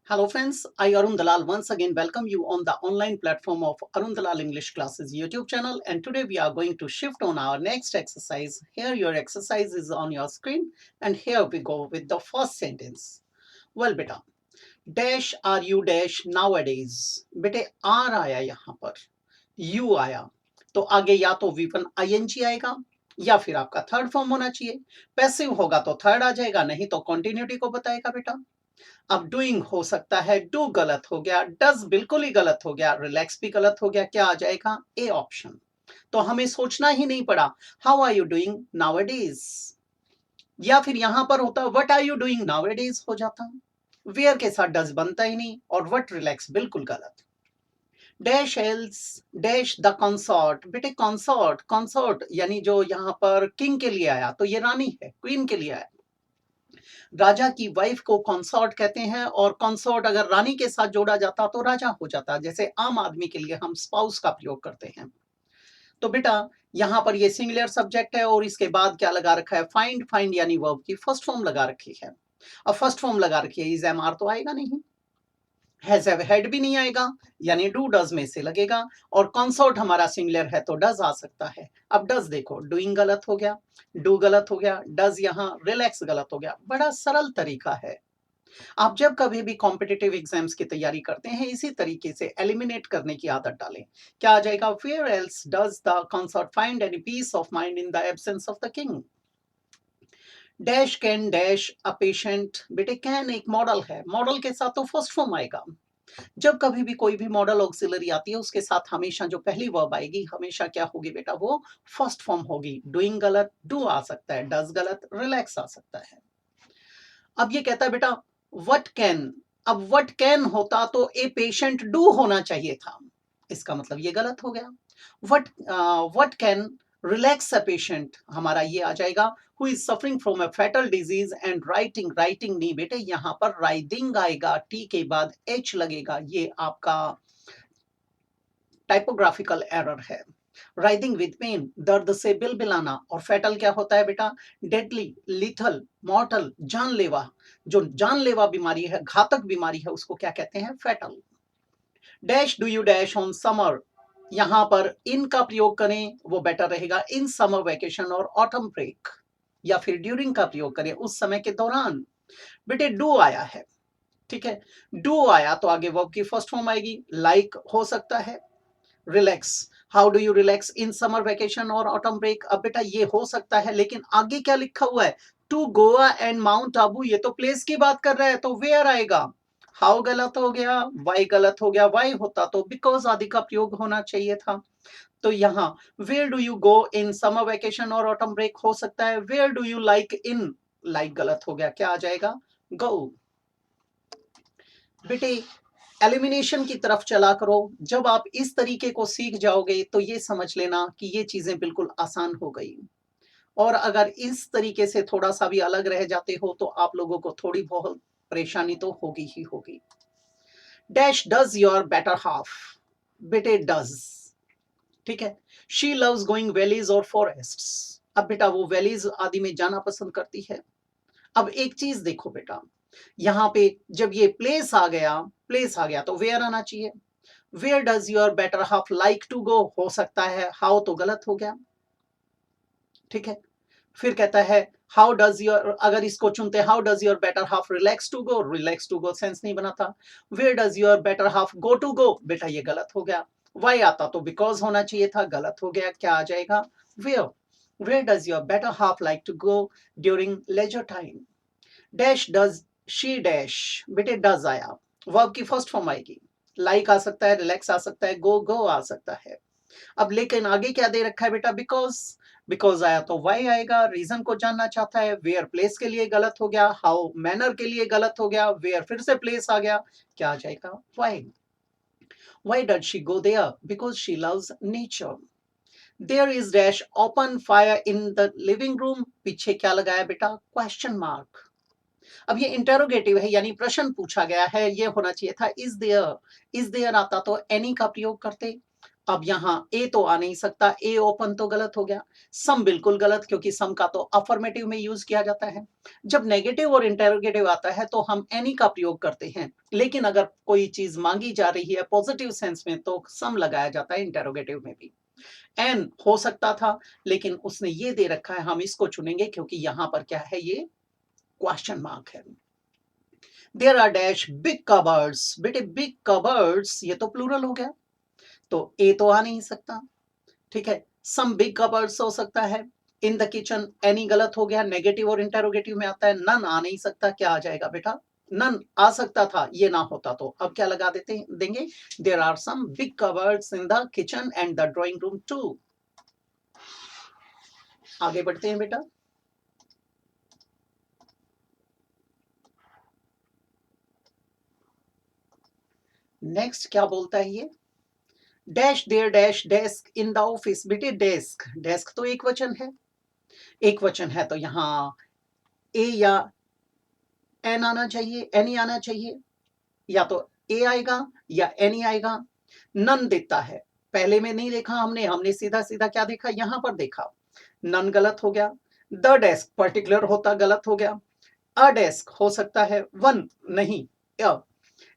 Hello friends, I Arun Dalal once again welcome you on the online platform of Arun Dalal English Classes YouTube channel, and today we are going to shift on our next exercise. Here your exercise is on your screen, and here we go with the first sentence. Well beta, dash are you dash nowadays. बेटे are आया यहाँ पर, you आया, तो आगे या तो V1 ING आएगा या फिर आपका थर्ड फॉर्म होना चाहिए। पैसिव होगा तो थर्ड आ जाएगा, नहीं तो कॉन्टिन्यूटी को बताएगा बेटा। अब डूइंग हो सकता है, डू गलत हो गया, डज बिल्कुल ही गलत हो गया, रिलैक्स भी गलत हो गया, क्या आ जाएगा? A option. तो हमें सोचना ही नहीं पड़ा। How are you doing nowadays, या फिर यहां पर होता what are you doing nowadays हो जाता। वेयर के साथ डज बनता ही नहीं, और व्हाट रिलैक्स बिल्कुल गलत। Dash else dash the consort, बेटे कंसॉर्ट कंसॉर्ट यानी जो यहाँ पर किंग के लिए आया, तो ये रानी है, क्वीन के लिए आया। राजा की वाइफ को कंसॉर्ट कहते हैं, और कंसॉर्ट अगर रानी के साथ जोड़ा जाता तो राजा हो जाता, जैसे आम आदमी के लिए हम स्पाउस का प्रयोग करते हैं। तो बेटा यहाँ पर ये सिंगुलर सब्जेक्ट है, और इसके बाद क्या लगा रखा है? फाइंड। फाइंड यानी वर्ब की फर्स्ट फॉर्म लगा रखी है। अब फर्स्ट फॉर्म लगा रखी है, इज एम आर तो आएगा नहीं, हैज हैव हैड भी नहीं आएगा, यानी डू डज में से लगेगा, और कंसॉर्ट हमारा सिंगुलर है तो डज आ सकता है। अब डज देखो, डूइंग गलत हो गया, डू गलत हो गया, डज यहाँ रिलैक्स गलत हो गया। बड़ा सरल तरीका है। आप जब कभी भी कॉम्पिटिटिव एग्जाम्स की तैयारी करते हैं, इसी तरीके से एलिमिनेट करने की आदत डालें। क्या आ जाएगा? Where else does the consort find any peace of mind in the absence of the king. Dash can dash a patient, बेटे कैन एक मॉडल है, मॉडल के साथ तो फर्स्ट फॉर्म आएगा। जब कभी भी कोई भी मॉडल ऑक्सिलरी आती है, उसके साथ हमेशा जो पहली वर्ब आएगी, हमेशा क्या होगी बेटा? वो फर्स्ट फॉर्म होगी। डूइंग गलत, डू आ सकता है, डज गलत, रिलैक्स आ सकता है। अब ये कहता है बेटा व्हाट कैन, अब व्हाट कैन होता तो ए पेशेंट डू होना चाहिए था, इसका मतलब ये गलत हो गया। What can relax a patient, हमारा ये आ जाएगा who is suffering from a fatal disease and writing. Writing नहीं बेटे, यहाँ पर राइडिंग आएगा, टी के बाद एच लगेगा, ये आपका टाइपोग्राफिकल एरर है। राइडिंग विद पेन, दर्द से बिलबिलाना, और फैटल क्या होता है बेटा? डेडली, लिथल, मॉर्टल, जानलेवा। जो जानलेवा बीमारी है, घातक बीमारी है, उसको क्या कहते हैं? Fatal. Dash do you dash on summer, यहां पर इन का प्रयोग करें वो बेटर रहेगा, इन समर वेकेशन और ऑटम ब्रेक, या फिर ड्यूरिंग का प्रयोग करें, उस समय के दौरान। बेटे डू आया है, ठीक है, डू आया तो आगे वर्ब की फर्स्ट फॉर्म आएगी, लाइक हो सकता है। Relax, how do you relax in summer vacation और ऑटम ब्रेक, अब बेटा ये हो सकता है, लेकिन आगे क्या लिखा हुआ है? To Goa and mount Abu, ये तो प्लेस की बात कर रहा है, तो वेयर आएगा। हाउ गलत हो गया, वाई गलत हो गया, वाई होता तो बिकॉज आदि का प्रयोग होना चाहिए था। तो यहाँ where do you go in summer vacation और ऑटम ब्रेक हो सकता है, where do you like in, like गलत हो गया, क्या आ जाएगा? गो। बेटे एलिमिनेशन की तरफ चला करो। जब आप इस तरीके को सीख जाओगे तो ये समझ लेना कि ये चीजें बिल्कुल आसान हो गई, और अगर इस तरीके से थोड़ा सा भी अलग रह जाते हो तो आप लोगों को थोड़ी बहुत परेशानी तो होगी ही होगी। Dash does your better half, बेटे डज, ठीक है। शी लव्स गोइंग वैलीज और फॉरेस्ट्स, अब बेटा वो वैलीज आदि में जाना पसंद करती है। अब एक चीज देखो बेटा, यहाँ पे जब ये प्लेस आ गया, प्लेस आ गया तो वेयर आना चाहिए। Where does your better half like to go हो सकता है, हाउ तो गलत हो गया, ठीक है। फिर कहता है हाउ डज योर, अगर इसको चुनते how does your better half relax to go, relax to go sense नहीं बना था। Where does your better half go to go, बेटा ये गलत हो गया। वाई आता तो बिकॉज होना चाहिए था, गलत हो गया, क्या आ जाएगा? Where. Where does your better half like to go during leisure time. Dash does she dash, बेटे डज आया, वर्ब की फर्स्ट फॉर्म आएगी, लाइक आ सकता है, रिलैक्स आ सकता है, गो गो आ सकता है। अब लेकिन आगे क्या दे रखा है बेटा? बिकॉज, बिकॉज आया तो वाई आएगा, रीजन को जानना चाहता है। वेयर प्लेस के लिए गलत हो गया, हाउ मैनर के लिए गलत हो गया, वेयर फिर से प्लेस आ गया, क्या आ जाएगा? Why. Why did she go there? Because she loves nature. There is dash open fire in the living room, पीछे क्या लगाया बेटा? Question mark. अब ये इंटेरोगेटिव है, यानी प्रश्न पूछा गया है, ये होना चाहिए था इज देयर। इज देयर आता तो एनी का प्रयोग करते, अब यहाँ ए तो आ नहीं सकता, ए ओपन तो गलत हो गया। सम बिल्कुल गलत, क्योंकि सम का तो अफर्मेटिव में यूज किया जाता है। जब नेगेटिव और इंटेरोगेटिव आता है तो हम एनी का प्रयोग करते हैं, लेकिन अगर कोई चीज मांगी जा रही है पॉजिटिव सेंस में तो सम लगाया जाता है इंटेरोगेटिव में भी। एन हो सकता था, लेकिन उसने ये दे रखा है, हम इसको चुनेंगे क्योंकि यहाँ पर क्या है, ये क्वेश्चन मार्क है। There are dash big cupboards, बेटे बिग कबर्ड्स ये तो प्लूरल हो गया, तो ए तो आ नहीं सकता। ठीक है, सम बिग कबर्ड्स हो सकता है। इन द किचन एनी गलत हो गया, नेगेटिव और इंटेरोगेटिव में आता है। नन आ नहीं सकता, क्या आ जाएगा बेटा, नन आ सकता था, ये ना होता तो अब क्या लगा देंगे, there are some big cupboards in the kitchen and the drawing room too. आगे बढ़ते हैं बेटा। नेक्स्ट क्या बोलता है ये, dash there dash desk in the office. बेटे डेस्क, डेस्क तो एक वचन है, एक वचन है तो यहाँ ए या एन आना चाहिए, एनी आना चाहिए, या तो ए आएगा या एनी आएगा। नन देता है, पहले में नहीं देखा हमने, हमने सीधा सीधा क्या देखा, यहां पर देखा, नन गलत हो गया। द डेस्क पर्टिकुलर होता, गलत हो गया। अ डेस्क हो सकता है, वन नहीं।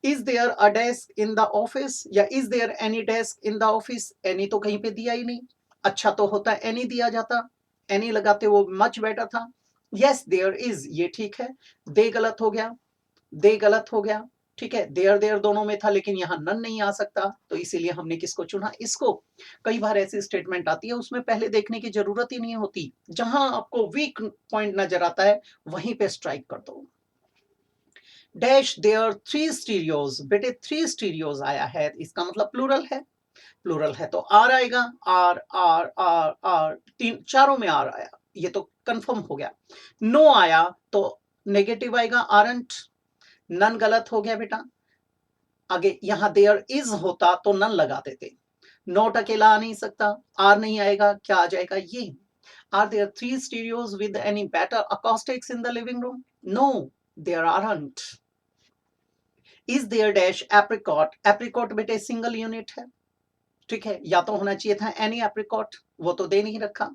Is there a desk in the office, या is there any desk in the office, any तो कहीं पे दिया ही नहीं। अच्छा तो होता एनी दिया जाता, एनी लगाते वो मच बेटर था। यस देयर इज, ये ठीक है। दे गलत हो गया, दे गलत हो गया। ठीक है, देयर देयर दोनों में था, लेकिन यहाँ नन नहीं आ सकता, तो इसीलिए हमने किसको चुना, इसको। कई बार ऐसी स्टेटमेंट आती है उसमें पहले देखने की जरूरत ही नहीं होती, जहां आपको वीक पॉइंट नजर आता है वहीं पे स्ट्राइक कर दो। डैश देयर थ्री स्टीरियोज, बेटे थ्री स्टीरियोज आया है, इसका मतलब प्लूरल है, प्लूरल है तो आर आएगा, आर आर आर आर, तीन चारों में आर आया, ये तो कंफर्म हो गया। नो आया तो नेगेटिव आएगा, आरंट। नन गलत हो गया बेटा। आगे यहाँ देयर इज होता तो नन लगा देते, नोट अकेला आ नहीं सकता, आर नहीं आएगा, क्या आ जाएगा ये। Are there three stereos with any better acoustics in the living room, no there aren't. Is there dash apricot, apricot बेटे सिंगल यूनिट है, ठीक है, या तो होना चाहिए था एनी एप्रिकॉट, वो तो दे नहीं रखा।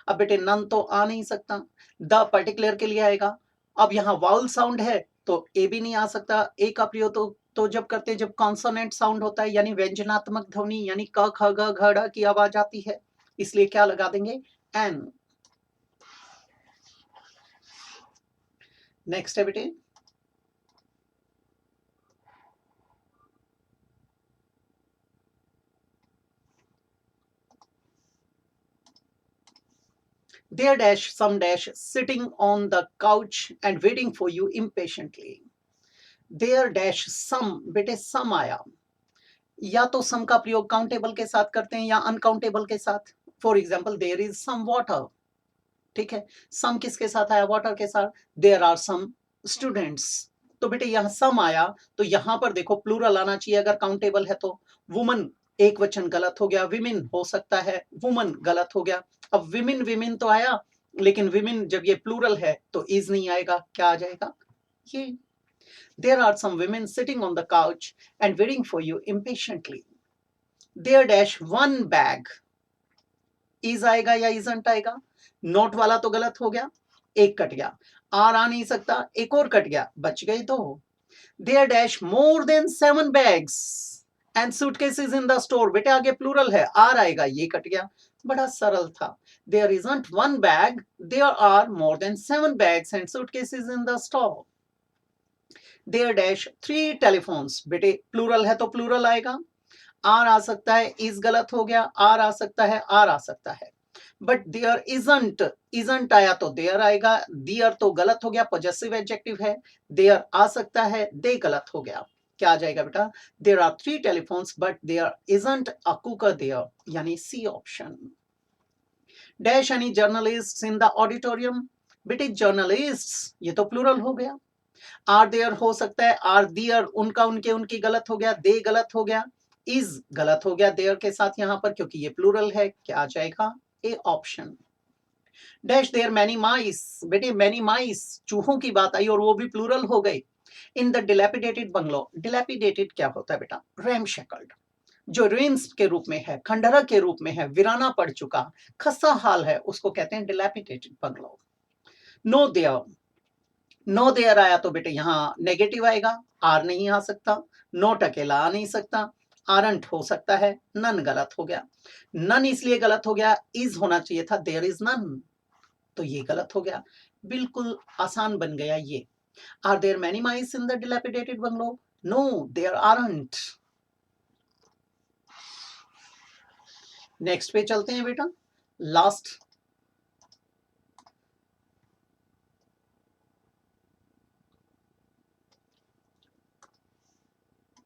अब बेटे नन तो आ नहीं सकता, द पर्टिकुलर के लिए आएगा। अब यहाँ वाउल साउंड है तो ए भी नहीं आ सकता, ए का प्रयोग तो जब करते हैं जब कॉन्सोनेंट साउंड होता है, यानी व्यंजनात्मक ध्वनि, यानी क ख ग घ ड़ की आवाज आती है, इसलिए क्या लगा देंगे, एन। नेक्स्ट है बेटे, there dash some dash sitting on the couch and waiting for you impatiently. There dash some, बेटे सम आया, या तो सम का प्रयोग काउंटेबल के साथ करते हैं या अनकाउंटेबल के साथ। For example there is some water, ठीक है, सम किसके साथ आया, वाटर के साथ। देयर आर सम स्टूडेंट्स, तो बेटे यहाँ सम आया तो यहाँ पर देखो प्लूरल आना चाहिए अगर काउंटेबल है तो। वुमन एक वचन गलत हो गया, विमेन हो सकता है, वुमन गलत हो गया। अब विमेन विमेन तो आया, लेकिन विमेन जब ये प्लूरल है तो इज नहीं आएगा, क्या आ जाएगा ये। There are some women sitting on the couch and waiting for you impatiently. There dash one bag, is आएगा या इजंट आएगा, नोट वाला तो गलत हो गया, एक कट गया, आर आ नहीं सकता, एक और कट गया, बच गए दो। There dash more than 7 bags and suitcases in the store, बेटे आगे प्लूरल है, आर आएगा, ये कट गया, बड़ा सरल था। There isn't one bag, there are more than 7 bags and suitcases in the store. There dash 3 telephones, बेटे प्लूरल है तो प्लूरल आएगा, आर आ सकता है, इज गलत हो गया, आर आ सकता है, आर आ सकता है। बट देयर इजंट, इजंट आया तो देयर आएगा, देयर तो गलत हो गया, पॉजेसिव एडजेक्टिव है, देयर आ सकता है, दे गलत हो गया, क्या आ जाएगा बेटा, there are 3 telephones but there isn't a cooker there, यानी C option. Dash any journalist in the auditorium, बेटे जर्नलिस्ट ये तो प्लूरल हो गया। आर देयर हो सकता है, आर दियर उनका उनके उनकी गलत हो गया, दे गलत हो गया, इज गलत हो गया देयर के साथ यहां पर क्योंकि ये प्लूरल है, क्या आ जाएगा A option. Dash there many mice, बेटे मैनी माइस चूहों की बात आई और वो भी प्लूरल हो गई। इन द डिलैपिडेटेड बंगलो, डिलैपिडेटेड क्या होता है बेटा, रैमशैकल्ड, जो ruins के रूप में है, खंडहर के रूप में है, वीराना पड़ चुका, खस्ता हाल है, उसको कहते हैं dilapidated bungalow. No there. No there आया तो बेटे यहाँ नेगेटिव आएगा, आर नहीं आ सकता, नोट अकेला आ नहीं सकता, आरंट हो सकता है, नन गलत हो गया। नन इसलिए गलत हो गया, इज होना चाहिए था, देयर इज नन, तो ये गलत हो गया। बिल्कुल आसान बन गया ये। Are there many mice in the dilapidated bungalow? No there aren't. Next पे चलते हैं बेटा, लास्ट।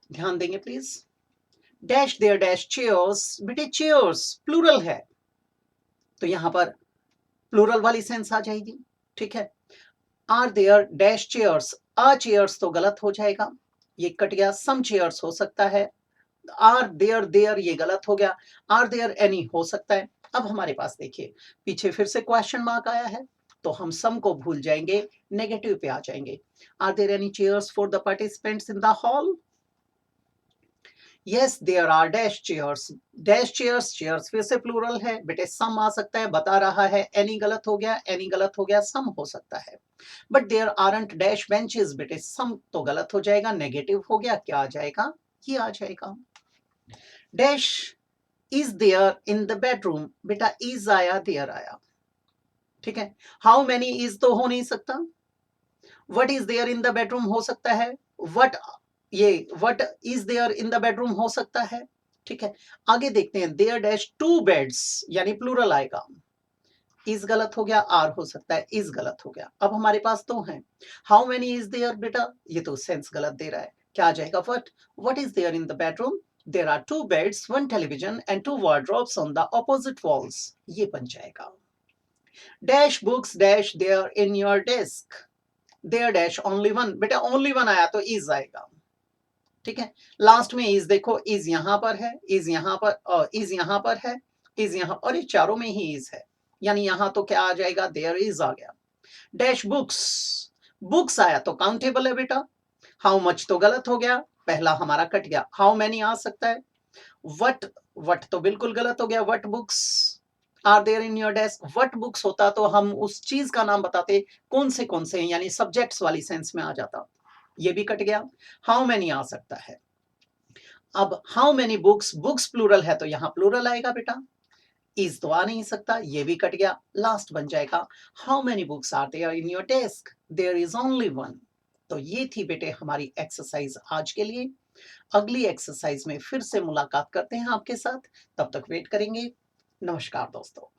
ध्यान देंगे please. Dash there dash chairs, बेटे चेयर्स प्लूरल है तो यहां पर प्लूरल वाली सेंस आ जाएगी, ठीक है। Are there dash chairs, a chairs तो गलत हो जाएगा, ये कट गया। सम चेयर्स हो सकता है, आर देयर देयर ये गलत हो गया, आर देयर एनी हो सकता है। अब हमारे पास देखिए पीछे फिर से क्वेश्चन मार्क आया है तो हम सम को भूल जाएंगे, नेगेटिव पे आ जाएंगे। Are there any chairs for the participants in the hall? Yes there are dash chairs, dash chairs, chairs फिर से प्लूरल है बेटे, सम आ सकता है, बता रहा है। एनी गलत हो गया, एनी गलत हो गया, सम हो सकता है। But there aren't dash benches, बेटे सम तो गलत हो जाएगा, नेगेटिव हो गया, क्या आ जाएगा? ये आ जाएगा। Dash is there in the bedroom, बेटा इज आया, देयर आया, ठीक है। हाउ मेनी इज तो हो नहीं सकता, what is there in the bedroom हो सकता है, व्हाट ये what is there in the bedroom हो सकता है, ठीक है। आगे देखते हैं, देयर डैश टू बेड्स यानी प्लूरल आएगा, इज गलत हो गया, आर हो सकता है, इज गलत हो गया। अब हमारे पास दो हैं। हाउ मेनी इज देयर, बेटा ये तो सेंस गलत दे रहा है, क्या आ जाएगा? What is there in the bedroom? There are two beds, one television and two wardrobes on the opposite walls, ये बन जाएगा। Dash books dash there in your desk, there dash only one, बेटा ओनली वन आया तो is आएगा, ठीक है। Last में इज देखो, इज यहां पर है, इज यहां पर, और इज यहां पर है, इज यहां, और ये चारों में ही इज है, यानी यहां तो क्या आ जाएगा? देयर इज आ गया। डैश बुक्स, बुक्स आया तो काउंटेबल है बेटा। हाउ मच तो गलत हो गया, पहला हमारा कट गया। हाउ मैनी आ सकता है। वट, वट तो बिल्कुल गलत हो गया, what books are there in your desk. What books होता तो हम उस चीज का नाम बताते, कौन से यानी सब्जेक्ट्स वाली सेंस में आ जाता, ये भी कट गया। हाउ मैनी आ सकता है। अब how many books, books plural है तो यहाँ प्लूरल आएगा बेटा, इज तो आ नहीं सकता, ये भी कट गया। लास्ट बन जाएगा, how many books are there in your desk? There is only one. तो ये थी बेटे हमारी एक्सरसाइज आज के लिए। अगली एक्सरसाइज में फिर से मुलाकात करते हैं आपके साथ, तब तक वेट करेंगे। नमस्कार दोस्तों।